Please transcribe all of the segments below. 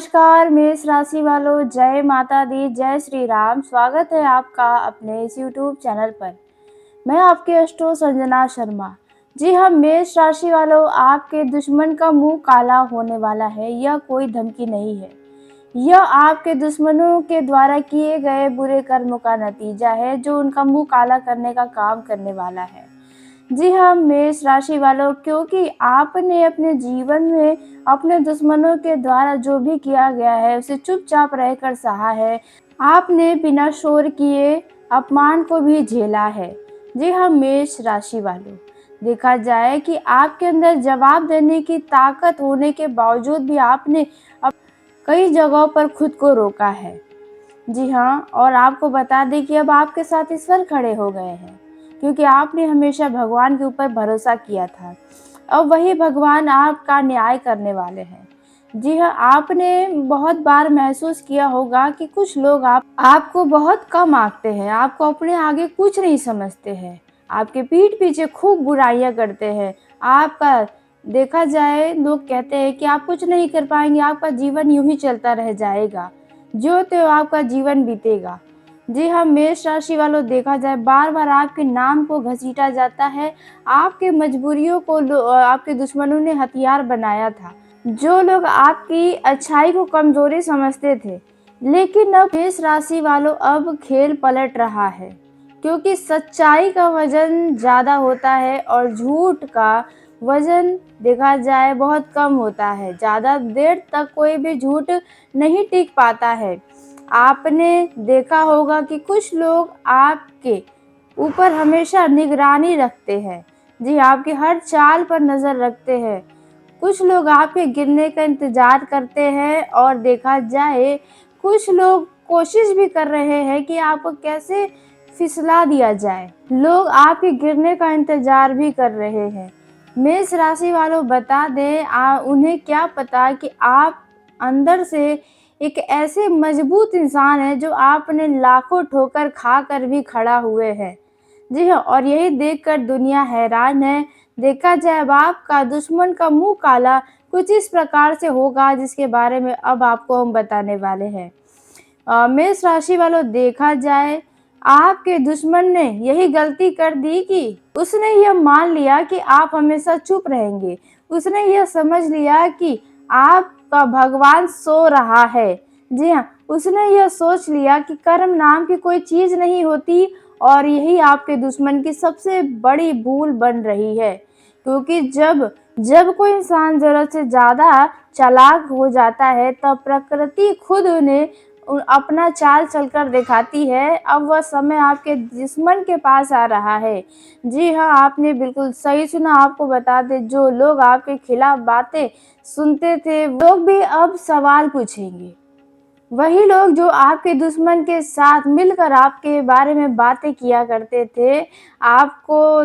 नमस्कार मेष राशि वालों, जय माता दी, जय श्री राम। स्वागत है आपका अपने इस यूट्यूब चैनल पर। मैं आपकी अष्टो संजना शर्मा। जी हाँ, मेष राशि वालों, आपके दुश्मन का मुंह काला होने वाला है। यह कोई धमकी नहीं है, यह आपके दुश्मनों के द्वारा किए गए बुरे कर्मों का नतीजा है जो उनका मुंह काला करने का काम करने वाला है। जी हाँ, मेष राशि वालों, क्योंकि आपने अपने जीवन में अपने दुश्मनों के द्वारा जो भी किया गया है उसे चुपचाप रहकर सहा है। आपने बिना शोर किए अपमान को भी झेला है। जी हाँ, मेष राशि वालों, देखा जाए कि आपके अंदर जवाब देने की ताकत होने के बावजूद भी आपने कई जगहों पर खुद को रोका है। जी हाँ, और आपको बता दें कि अब आपके साथ ईश्वर खड़े हो गए हैं, क्योंकि आपने हमेशा भगवान के ऊपर भरोसा किया था। अब वही भगवान आपका न्याय करने वाले हैं। जी हाँ, आपने बहुत बार महसूस किया होगा कि कुछ लोग आपको बहुत कम आंकते हैं, आपको अपने आगे कुछ नहीं समझते हैं, आपके पीठ पीछे खूब बुराइयां करते हैं। आपका देखा जाए, लोग कहते हैं कि आप कुछ नहीं कर पाएंगे, आपका जीवन यूं ही चलता रह जाएगा, जो तो आपका जीवन बीतेगा। जी हाँ, मेष राशि वालों, देखा जाए बार बार आपके नाम को घसीटा जाता है। आपके मजबूरियों को आपके दुश्मनों ने हथियार बनाया था। जो लोग आपकी अच्छाई को कमजोरी समझते थे, लेकिन अब मेष राशि वालों, अब खेल पलट रहा है, क्योंकि सच्चाई का वजन ज्यादा होता है और झूठ का वजन देखा जाए बहुत कम होता है। ज्यादा देर तक कोई भी झूठ नहीं टिक पाता है। आपने देखा होगा कि कुछ लोग आपके ऊपर हमेशा निगरानी रखते हैं। जी, आपकी हर चाल पर नजर रखते हैं। कुछ लोग आपके गिरने का इंतजार करते हैं और देखा जाए कुछ लोग कोशिश भी कर रहे हैं कि आपको कैसे फिसला दिया जाए। लोग आपके गिरने का इंतजार भी कर रहे हैं। मेष राशि वालों, बता दें उन्हें क्या पता कि आप अंदर से एक ऐसे मजबूत इंसान है जो आपने लाखों ठोकर खाकर भी खड़ा हुए हैं। जी हाँ, और यही देखकर दुनिया हैरान है। देखा जाए अब आपका दुश्मन का मुंह काला कुछ इस प्रकार से होगा, जिसके बारे में अब आपको हम बताने वाले हैं। मेष राशि वालों, देखा जाए आपके दुश्मन ने यही गलती कर दी कि उसने यह मान लिया कि आप हमेशा चुप रहेंगे। उसने यह समझ लिया कि आपका भगवान सो रहा है। जी हाँ, उसने यह सोच लिया कि कर्म नाम की कोई चीज नहीं होती, और यही आपके दुश्मन की सबसे बड़ी भूल बन रही है। क्योंकि जब जब कोई इंसान जरूरत से ज्यादा चालाक हो जाता है, तब प्रकृति खुद उन्हें अपना चाल चलकर दिखाती है। अब वह समय आपके दुश्मन के पास आ रहा है। जी हाँ, आपने बिल्कुल सही सुना। आपको बता दें, जो लोग आपके खिलाफ बातें सुनते थे, लोग भी अब सवाल पूछेंगे। वही लोग जो आपके दुश्मन के साथ मिलकर आपके बारे में बातें किया करते थे, आपको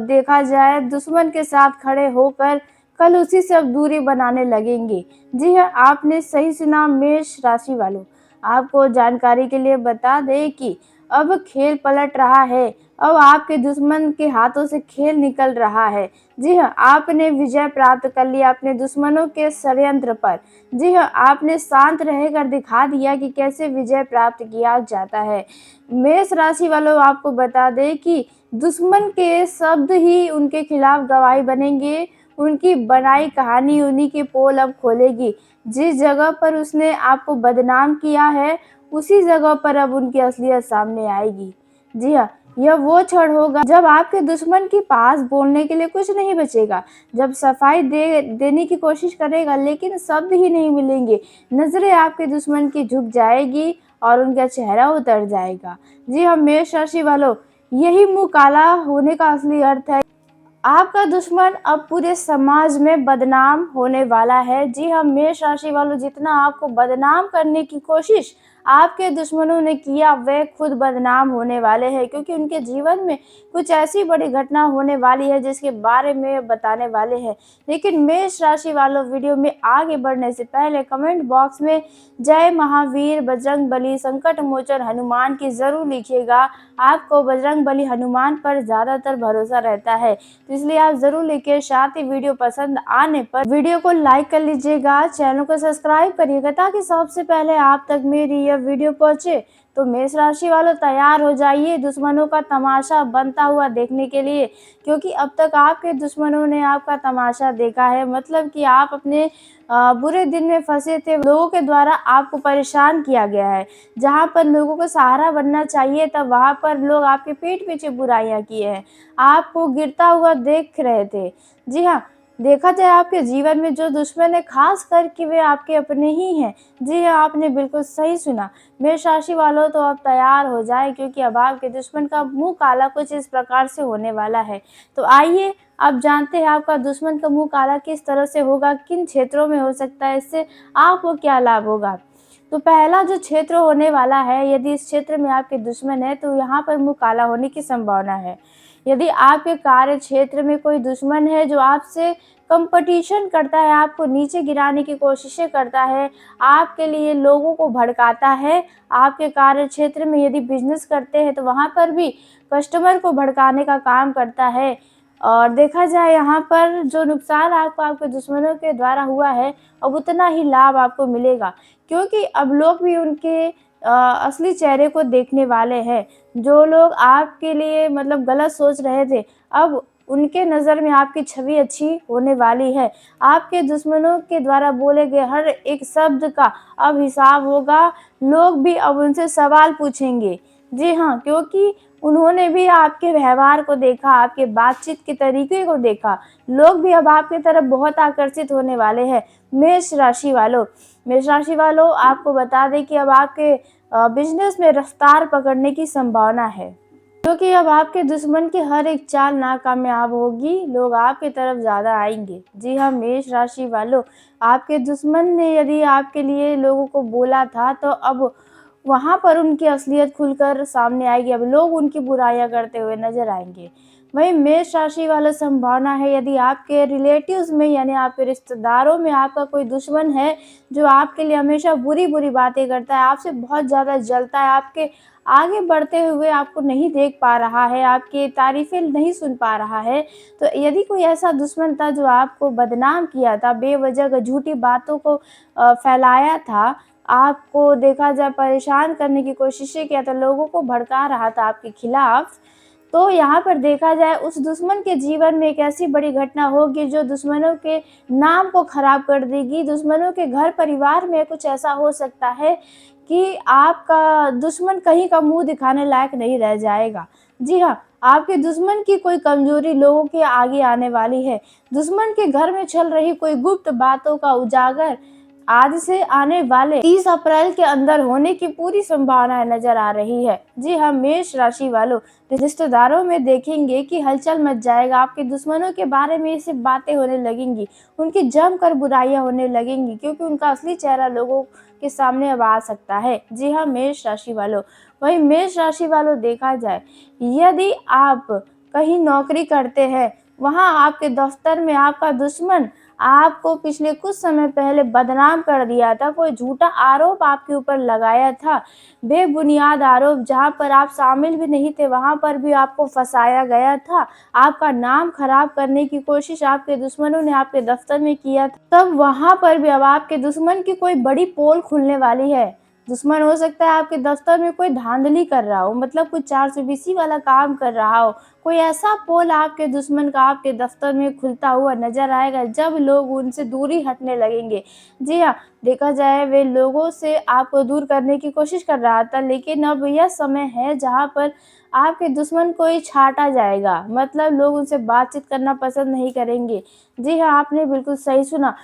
देखा जाए दुश्मन के साथ खड़े होकर कल उसी से अब दूरी बनाने लगेंगे। जी हाँ, आपने सही सुना मेष राशि वालों। आपको जानकारी के लिए बता दें कि अब खेल पलट रहा है। अब आपके दुश्मन के हाथों से खेल निकल रहा है। जी हाँ, आपने विजय प्राप्त कर लिया अपने दुश्मनों के षड्यंत्र पर। जी हाँ, आपने शांत रहकर दिखा दिया कि कैसे विजय प्राप्त किया जाता है। मेष राशि वालों, आपको बता दें कि दुश्मन के शब्द ही उनके खिलाफ गवाही बनेंगे। उनकी बनाई कहानी उन्हीं की पोल अब खोलेगी। जिस जगह पर उसने आपको बदनाम किया है, उसी जगह पर अब उनकी असलियत सामने आएगी। जी हाँ, यह वो क्षण होगा जब आपके दुश्मन के पास बोलने के लिए कुछ नहीं बचेगा। जब सफाई देने की कोशिश करेगा, लेकिन शब्द ही नहीं मिलेंगे। नजरें आपके दुश्मन की झुक जाएगी और उनका चेहरा उतर जाएगा। जी हाँ, मेष राशि वालों, यही मुंह काला होने का असली अर्थ है। आपका दुश्मन अब पूरे समाज में बदनाम होने वाला है। जी हाँ, मेष राशि वालों, जितना आपको बदनाम करने की कोशिश आपके दुश्मनों ने किया वह खुद बदनाम होने वाले हैं, क्योंकि उनके जीवन में कुछ ऐसी बड़ी घटना होने वाली है जिसके बारे में बताने वाले हैं। लेकिन मेष राशि वालों, वीडियो में आगे बढ़ने से पहले कमेंट बॉक्स में जय महावीर बजरंगबली संकट मोचन हनुमान की जरूर लिखिएगा। आपको बजरंगबली हनुमान पर ज्यादातर भरोसा रहता है, तो इसलिए आप जरूर लिखिए। साथ ही वीडियो पसंद आने पर वीडियो को लाइक कर लीजिएगा, चैनल को सब्सक्राइब करिएगा ताकि सबसे पहले आप तक मेरी यह वीडियो पहुंचे। तो मेष राशि वालों, तैयार हो जाइए दुश्मनों का तमाशा बनता हुआ देखने के लिए, क्योंकि अब तक आपके दुश्मनों ने आपका तमाशा देखा है। मतलब कि आप अपने बुरे दिन में फंसे थे, लोगों के द्वारा आपको परेशान किया गया है। जहां पर लोगों को सहारा बनना चाहिए तब वहां पर लोग आपके पीठ पीछे बुराइयां किए हैं, आपको गिरता हुआ देख रहे थे। जी हाँ, देखा जाए आपके जीवन में जो दुश्मन है, खास करके वे आपके अपने ही हैं। जी हाँ, आपने बिल्कुल सही सुना। मेष राशि वालों, तो अब तैयार हो जाए, क्योंकि अब आपके दुश्मन का मुंह काला कुछ इस प्रकार से होने वाला है। तो आइए अब जानते हैं आपका दुश्मन का मुंह काला किस तरह से होगा, किन क्षेत्रों में हो सकता है, इससे आपको क्या लाभ होगा। तो पहला जो क्षेत्र होने वाला है, यदि इस क्षेत्र में आपके दुश्मन है तो यहाँ पर मुंह काला होने की संभावना है। यदि आपके कार्य क्षेत्र में कोई दुश्मन है जो आपसे कंपटीशन करता है, आपको नीचे गिराने की कोशिशें करता है, आपके लिए लोगों को भड़काता है, आपके कार्य क्षेत्र में यदि बिजनेस करते हैं तो वहाँ पर भी कस्टमर को भड़काने का काम करता है। और देखा जाए यहाँ पर जो नुकसान आपको आपके दुश्मनों के द्वारा हुआ है, अब उतना ही लाभ आपको मिलेगा, क्योंकि अब लोग भी उनके असली चेहरे को देखने वाले हैं। जो लोग आपके लिए मतलब गलत सोच रहे थे, अब उनके नज़र में आपकी छवि अच्छी होने वाली है। आपके दुश्मनों के द्वारा बोले गए हर एक शब्द का अब हिसाब होगा। लोग भी अब उनसे सवाल पूछेंगे। जी हाँ, क्योंकि उन्होंने भी आपके व्यवहार को देखा, आपके बातचीत के तरीके को देखा। लोग भी अब आपकी तरफ बहुत आकर्षित होने वाले हैं। मेष राशि वालों, मेष राशि वालों, आपको बता दें कि अब आपके बिजनेस में रफ्तार पकड़ने की संभावना है, क्योंकि अब आपके दुश्मन की हर एक चाल नाकामयाब होगी। लोग आपकी तरफ ज़्यादा आएंगे। जी हाँ, मेष राशि वालों, आपके दुश्मन ने यदि आपके लिए लोगों को बोला था, तो अब वहाँ पर उनकी असलियत खुलकर सामने आएगी। अब लोग उनकी बुराइयां करते हुए नजर आएंगे। वहीं मेष राशि वाला संभावना है, यदि आपके रिलेटिव्स में यानी आपके रिश्तेदारों में आपका कोई दुश्मन है जो आपके लिए हमेशा बुरी बुरी बातें करता है, आपसे बहुत ज़्यादा जलता है, आपके आगे बढ़ते हुए आपको नहीं देख पा रहा है, आपकी तारीफें नहीं सुन पा रहा है, तो यदि कोई ऐसा दुश्मन था जो आपको बदनाम किया था, बेवजह झूठी बातों को फैलाया था, आपको देखा जाए परेशान करने की कोशिशें किया था, लोगों को भड़का रहा था आपके खिलाफ, तो यहाँ पर देखा जाए उस दुश्मन के जीवन में एक ऐसी बड़ी घटना होगी जो दुश्मनों के नाम को खराब कर देगी। दुश्मनों के घर परिवार में कुछ ऐसा हो सकता है कि आपका दुश्मन कहीं का मुंह दिखाने लायक नहीं रह जाएगा। जी हाँ, आपके दुश्मन की कोई कमजोरी लोगों के आगे आने वाली है। दुश्मन के घर में चल रही कोई गुप्त बातों का उजागर आज से आने वाले 30 अप्रैल के अंदर होने की पूरी संभावना नजर आ रही है। जी हाँ, मेष राशि वालों, रिश्तेदारों में देखेंगे कि हलचल मच जाएगा। आपके दुश्मनों के बारे में सिर्फ बातें होने लगेंगी, उनकी जमकर बुराइयां होने लगेंगी, क्योंकि उनका असली चेहरा लोगों के सामने अब आ सकता है। जी हाँ, मेष राशि वालों, वही मेष राशि वालों, देखा जाए यदि आप कहीं नौकरी करते हैं, वहां आपके दफ्तर में आपका दुश्मन आपको पिछले कुछ समय पहले बदनाम कर दिया था, कोई झूठा आरोप आपके ऊपर लगाया था, बेबुनियाद आरोप, जहां पर आप शामिल भी नहीं थे, वहां पर भी आपको फंसाया गया था, आपका नाम खराब करने की कोशिश आपके दुश्मनों ने आपके दफ्तर में किया था, तब वहां पर भी अब आपके दुश्मन की कोई बड़ी पोल खुलने वाली है। दुश्मन हो सकता है आपके दफ्तर में कोई धांधली कर रहा हो, मतलब कुछ 420 वाला काम कर रहा हो, कोई ऐसा पोल आपके दुश्मन का आपके दफ्तर में खुलता हुआ नजर आएगा जब लोग उनसे दूरी हटने लगेंगे। जी हाँ, देखा जाए वे लोगों से आपको दूर करने की कोशिश कर रहा था, लेकिन अब यह समय है जहाँ पर आपके दुश्मन को ही छांटा जाएगा, मतलब लोग उनसे बातचीत करना पसंद नहीं करेंगे। जी हाँ, आपने बिल्कुल सही सुना।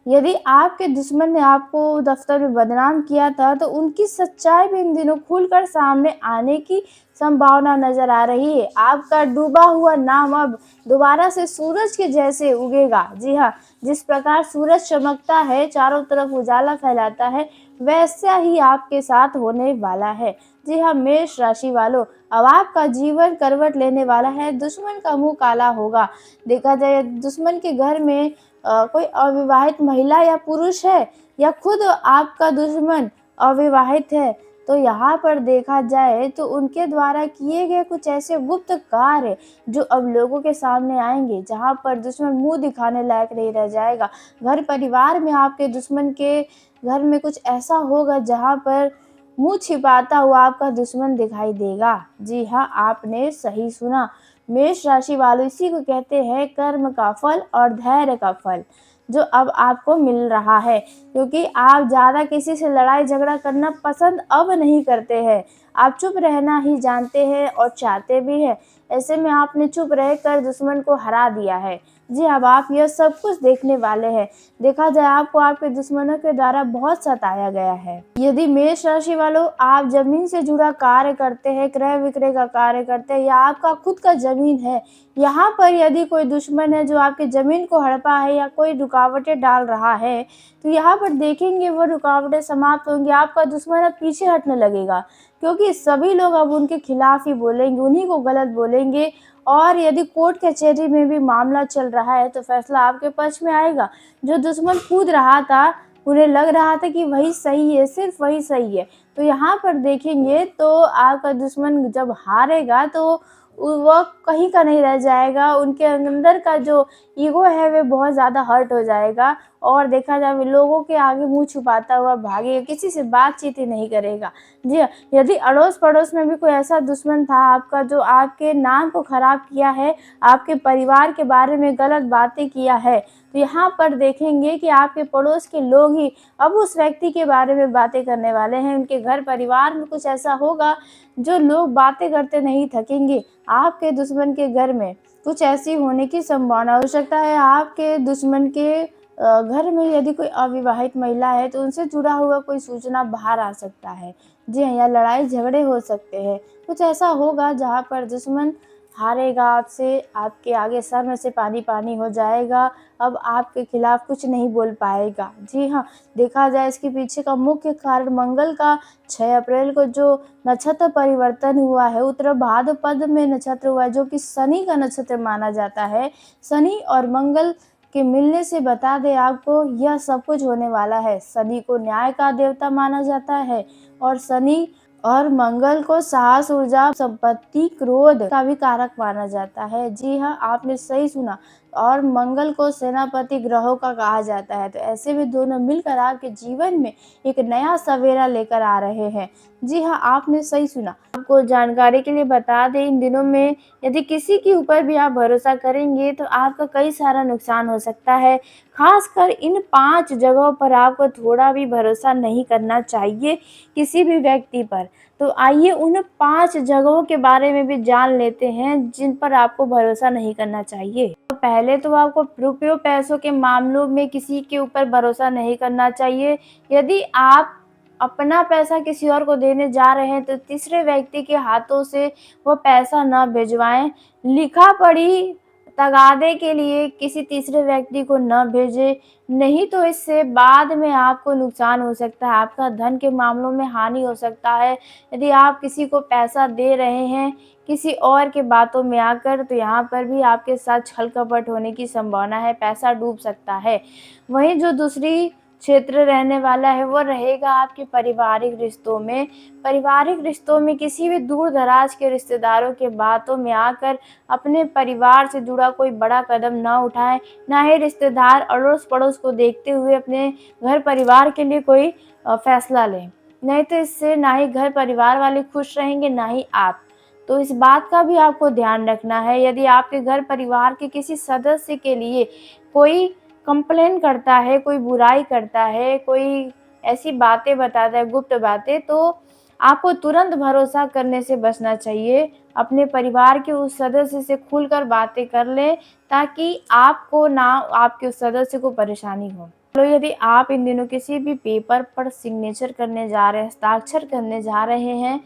यदि आपके दुश्मन ने आपको दफ्तर में बदनाम किया था, तो उनकी सच्चाई भी इन दिनों खुलकर सामने आने की संभावना नजर आ रही है। आपका डूबा हुआ नाम अब दोबारा से सूरज के जैसे उगेगा। जी हाँ, जिस प्रकार सूरज चमकता है, चारों तरफ उजाला फैलाता है, वैसा ही आपके साथ होने वाला है। जी हाँ, मेष राशि वालों, अब आपका जीवन करवट लेने वाला है। दुश्मन का मुंह काला होगा। देखा जाए दुश्मन के घर में कोई अविवाहित महिला या पुरुष है, या खुद आपका दुश्मन अविवाहित है, तो यहाँ पर देखा जाए तो उनके द्वारा किए गए कुछ ऐसे गुप्त कार्य जो अब लोगों के सामने आएंगे, जहाँ पर दुश्मन मुंह दिखाने लायक नहीं रह जाएगा। घर परिवार में आपके दुश्मन के घर में कुछ ऐसा होगा जहाँ पर मुंह छिपाता हुआ आपका दुश्मन दिखाई देगा। जी हाँ, आपने सही सुना। मेष राशि वालों, इसी को कहते हैं कर्म का फल और धैर्य का फल, जो अब आपको मिल रहा है, क्योंकि आप ज़्यादा किसी से लड़ाई झगड़ा करना पसंद अब नहीं करते हैं। आप चुप रहना ही जानते हैं और चाहते भी हैं। ऐसे में आपने चुप रहकर दुश्मन को हरा दिया है। जी, अब आप यह सब कुछ देखने वाले हैं। देखा जाए आपको आपके दुश्मनों के द्वारा बहुत सताया गया है। यदि मेष राशि वालों आप जमीन से जुड़ा कार्य करते हैं, क्रय विक्रय का कार्य करते हैं, या आपका खुद का जमीन है, यहाँ पर यदि कोई दुश्मन है जो आपकी जमीन को हड़पा है या कोई रुकावटें डाल रहा है, तो यहाँ पर देखेंगे वो रुकावटें समाप्त होंगी। आपका दुश्मन अब पीछे हटने लगेगा, क्योंकि सभी लोग अब उनके खिलाफ ही बोलेंगे, उन्हीं को गलत बोलेंगे। और यदि कोर्ट कचहरी में भी मामला चल रहा है तो फैसला आपके पक्ष में आएगा। जो दुश्मन कूद रहा था, उन्हें लग रहा था कि वही सही है, सिर्फ वही सही है, तो यहाँ पर देखेंगे तो आपका दुश्मन जब हारेगा तो वो कहीं का नहीं रह जाएगा। उनके अंदर का जो ईगो है वो बहुत ज़्यादा हर्ट हो जाएगा, और देखा जाए लोगों के आगे मुंह छुपाता हुआ भागेगा, किसी से बातचीत ही नहीं करेगा। जी हाँ, यदि अड़ोस पड़ोस में भी कोई ऐसा दुश्मन था आपका जो आपके नाम को खराब किया है, आपके परिवार के बारे में गलत बातें किया है, तो यहाँ पर देखेंगे कि आपके पड़ोस के लोग ही अब उस व्यक्ति के बारे में बातें करने वाले हैं। उनके घर परिवार में कुछ ऐसा होगा जो लोग बातें करते नहीं थकेंगे। आपके दुश्मन के घर में कुछ ऐसी होने की संभावना हो सकता है। आपके दुश्मन के घर में यदि कोई अविवाहित महिला है तो उनसे जुड़ा हुआ कोई सूचना बाहर आ सकता है। जी हाँ, या लड़ाई झगड़े हो सकते हैं। कुछ ऐसा होगा जहाँ पर दुश्मन हारेगा आपसे, आपके आगे सर में से पानी पानी हो जाएगा, अब आपके खिलाफ कुछ नहीं बोल पाएगा। जी हाँ, देखा जाए इसके पीछे का मुख्य कारण मंगल का 6 अप्रैल को जो नक्षत्र परिवर्तन हुआ है, उत्तर भाद्रपद में नक्षत्र हुआ है, जो कि शनि का नक्षत्र माना जाता है। शनि और मंगल के मिलने से बता दें आपको, यह सब कुछ होने वाला है। शनि को न्याय का देवता माना जाता है, और शनि और मंगल को साहस, ऊर्जा, संपत्ति, क्रोध का भी कारक माना जाता है। जी हाँ, आपने सही सुना। और मंगल को सेनापति ग्रहों का कहा जाता है। तो ऐसे में दोनों मिलकर आपके जीवन में एक नया सवेरा लेकर आ रहे हैं। जी हाँ, आपने सही सुना। आपको जानकारी के लिए बता दें, इन दिनों में यदि किसी के ऊपर भी आप भरोसा करेंगे तो आपका कई सारा नुकसान हो सकता है। खासकर इन 5 जगहों पर आपको थोड़ा भी भरोसा नहीं करना चाहिए किसी भी व्यक्ति पर। तो आइए उन 5 जगहों के बारे में भी जान लेते हैं जिन पर आपको भरोसा नहीं करना चाहिए। तो पहले तो आपको रुपयों पैसों के मामलों में किसी के ऊपर भरोसा नहीं करना चाहिए। यदि आप अपना पैसा किसी और को देने जा रहे हैं तो तीसरे व्यक्ति के हाथों से वो पैसा न भिजवाएं। लिखा पढ़ी तगादे के लिए किसी तीसरे व्यक्ति को न भेजें, नहीं तो इससे बाद में आपको नुकसान हो सकता है, आपका धन के मामलों में हानि हो सकता है। यदि आप किसी को पैसा दे रहे हैं किसी और के बातों में आकर, तो यहाँ पर भी आपके साथ छल कपट होने की संभावना है, पैसा डूब सकता है। वहीं जो दूसरी क्षेत्र रहने वाला है वो रहेगा आपके पारिवारिक रिश्तों में। पारिवारिक रिश्तों में किसी भी दूर दराज के रिश्तेदारों के बातों में आकर अपने परिवार से जुड़ा कोई बड़ा कदम न उठाएं, ना ही रिश्तेदार अड़ोस पड़ोस को देखते हुए अपने घर परिवार के लिए कोई फैसला लें। नहीं तो इससे ना ही घर परिवार वाले खुश रहेंगे, ना ही आप। तो इस बात का भी आपको ध्यान रखना है। यदि आपके घर परिवार के किसी सदस्य के लिए कोई कंप्लेन करता है, कोई बुराई करता है, कोई ऐसी बातें बताता है, गुप्त बातें, तो आपको तुरंत भरोसा करने से बचना चाहिए। अपने परिवार के उस सदस्य से खुलकर बातें कर लें, ताकि आपको ना आपके उस सदस्य को परेशानी हो। तो यदि आप इन दिनों किसी भी पेपर पर सिग्नेचर करने जा रहे हैं, हस्ताक्षर करने जा रहे हैं,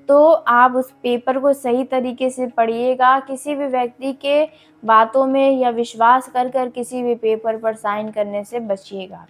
तो आप उस पेपर को सही तरीके से पढ़िएगा। किसी भी व्यक्ति के बातों में या विश्वास कर किसी भी पेपर पर साइन करने से बचिएगा।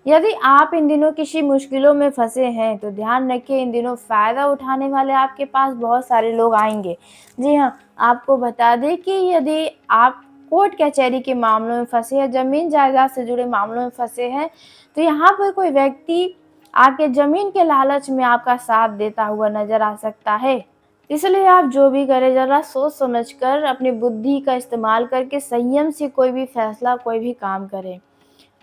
यदि आप इन दिनों किसी मुश्किलों में फँसे हैं, तो ध्यान रखिए इन दिनों फ़ायदा उठाने वाले आपके पास बहुत सारे लोग आएँगे। जी हाँ, आपको बता दें कि यदि आप कोर्ट कचहरी के मामलों में फँसे हैं, ज़मीन जायदाद से जुड़े मामलों में फँसे हैं, तो यहाँ पर कोई व्यक्ति आपके ज़मीन के लालच में आपका साथ देता हुआ नज़र आ सकता है। इसलिए आप जो भी करें ज़रा सोच समझ कर अपनी बुद्धि का इस्तेमाल करके संयम से कोई भी फैसला, कोई भी काम करें।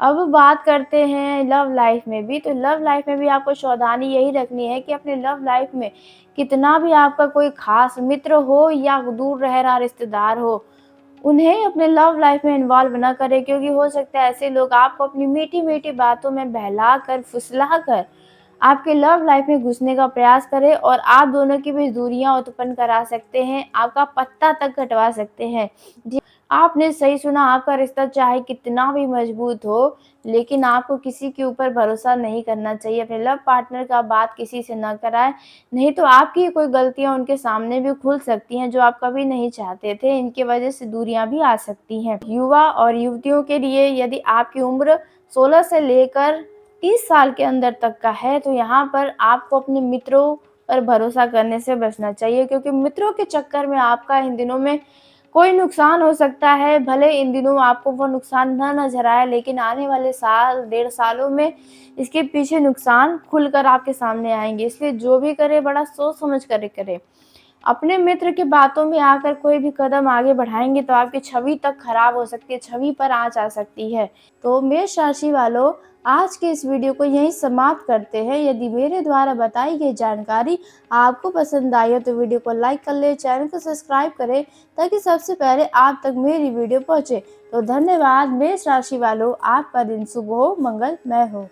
अब बात करते हैं लव लाइफ में भी, तो लव लाइफ में भी आपको सावधानी यही रखनी है कि अपने लव लाइफ में कितना भी आपका कोई ख़ास मित्र हो या दूर रह रहा रिश्तेदार हो, उन्हें अपने लव लाइफ में इन्वॉल्व ना करें, क्योंकि हो सकता है ऐसे लोग आपको अपनी मीठी-मीठी बातों में बहलाकर, फुसलाकर आपके लव लाइफ में घुसने का प्रयास करें और आप दोनों की बीच दूरियां उत्पन्न करा सकते हैं, आपका पत्ता तक कटवा सकते हैं। जी, आपने सही सुना, आपका रिश्ता चाहे कितना भी मजबूत हो, लेकिन आपको किसी के ऊपर भरोसा नहीं करना चाहिए। अपने लव पार्टनर का बात किसी से ना कराएं, नहीं तो आपकी कोई गलतियां उनके सामने भी खुल सकती हैं जो आप कभी नहीं चाहते थे। इनकी वजह से दूरियां भी आ सकती हैं। युवा और युवतियों के लिए यदि आपकी उम्र 16 से लेकर 30 साल के अंदर तक का है, तो यहाँ पर आपको अपने मित्रों पर भरोसा करने से बचना चाहिए, क्योंकि मित्रों के चक्कर में आपका इन दिनों में कोई नुकसान हो सकता है। भले इन दिनों आपको वो नुकसान ना नज़र आए, लेकिन आने वाले साल, डेढ़ सालों में इसके पीछे नुकसान खुलकर आपके सामने आएँगे। इसलिए जो भी करें बड़ा सोच समझ कर करें। अपने मित्र की बातों में आकर कोई भी कदम आगे बढ़ाएँगे तो आपकी छवि तक खराब हो सकती है, छवि पर आँच आ सकती है। तो मेष राशि वालों, आज के इस वीडियो को यहीं समाप्त करते हैं। यदि मेरे द्वारा बताई गई जानकारी आपको पसंद आई हो तो वीडियो को लाइक कर लें, चैनल को सब्सक्राइब करें ताकि सबसे पहले आप तक मेरी वीडियो पहुँचे। तो धन्यवाद मेष राशि वालों, आपका दिन शुभ हो, मंगलमय हो।